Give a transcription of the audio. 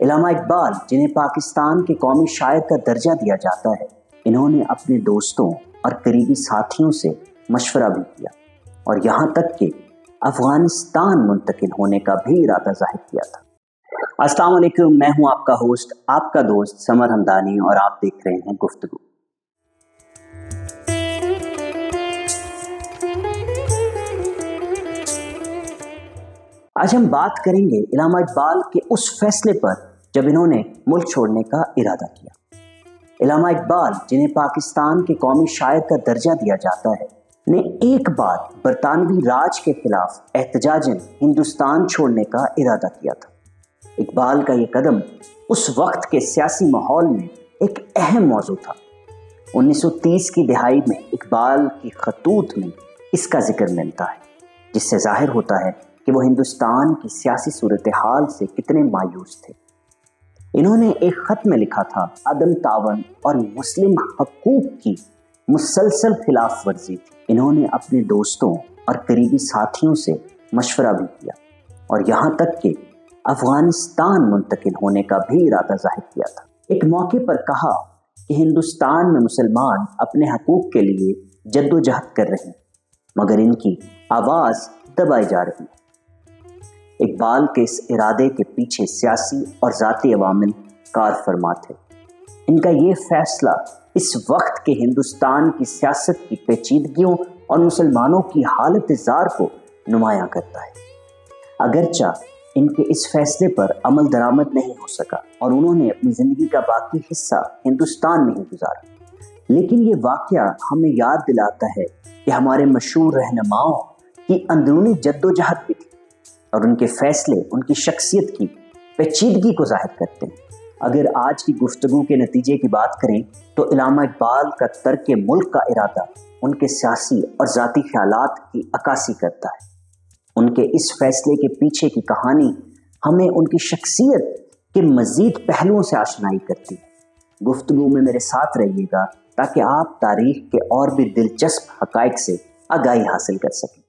علامہ اقبال، جنہیں پاکستان کے قومی شاعر کا درجہ دیا جاتا ہے، انہوں نے اپنے دوستوں اور قریبی ساتھیوں سے مشورہ بھی کیا اور یہاں تک کہ افغانستان منتقل ہونے کا بھی ارادہ ظاہر کیا تھا۔ السلام علیکم، میں ہوں آپ کا ہوسٹ، آپ کا دوست سمر ہمدانی، اور آپ دیکھ رہے ہیں گفتگو۔ آج ہم بات کریں گے علامہ اقبال کے اس فیصلے پر جب انہوں نے ملک چھوڑنے کا ارادہ کیا۔ علامہ اقبال، جنہیں پاکستان کے قومی شاعر کا درجہ دیا جاتا ہے، نے ایک بار برطانوی راج کے خلاف احتجاجاً ہندوستان چھوڑنے کا ارادہ کیا تھا۔ اقبال کا یہ قدم اس وقت کے سیاسی ماحول میں ایک اہم موضوع تھا۔ 1930 کی دہائی میں اقبال کی خطوط میں اس کا ذکر ملتا ہے، جس سے ظاہر ہوتا ہے کہ وہ ہندوستان کی سیاسی صورتحال سے کتنے مایوس تھے۔ انہوں نے ایک خط میں لکھا تھا، عدم تعاون اور مسلم حقوق کی مسلسل خلاف ورزی تھی۔ انہوں نے اپنے دوستوں اور قریبی ساتھیوں سے مشورہ بھی کیا اور یہاں تک کہ افغانستان منتقل ہونے کا بھی ارادہ ظاہر کیا تھا۔ ایک موقع پر کہا کہ ہندوستان میں مسلمان اپنے حقوق کے لیے جدوجہد کر رہے ہیں، مگر ان کی آواز دبائی جا رہی ہے۔ اقبال کے اس ارادے کے پیچھے سیاسی اور ذاتی عوامل کار فرما تھے۔ ان کا یہ فیصلہ اس وقت کے ہندوستان کی سیاست کی پیچیدگیوں اور مسلمانوں کی حالت زار کو نمایاں کرتا ہے۔ اگرچہ ان کے اس فیصلے پر عمل درآمد نہیں ہو سکا اور انہوں نے اپنی زندگی کا باقی حصہ ہندوستان میں ہی گزارا، لیکن یہ واقعہ ہمیں یاد دلاتا ہے کہ ہمارے مشہور رہنماؤں کی اندرونی جدوجہد بھی تھی اور ان کے فیصلے ان کی شخصیت کی پیچیدگی کو ظاہر کرتے ہیں۔ اگر آج کی گفتگو کے نتیجے کی بات کریں تو علامہ اقبال کا ترک ملک کا ارادہ ان کے سیاسی اور ذاتی خیالات کی عکاسی کرتا ہے۔ ان کے اس فیصلے کے پیچھے کی کہانی ہمیں ان کی شخصیت کے مزید پہلوؤں سے آشنائی کرتی ہے۔ گفتگو میں میرے ساتھ رہیے گا تاکہ آپ تاریخ کے اور بھی دلچسپ حقائق سے آگاہی حاصل کر سکیں۔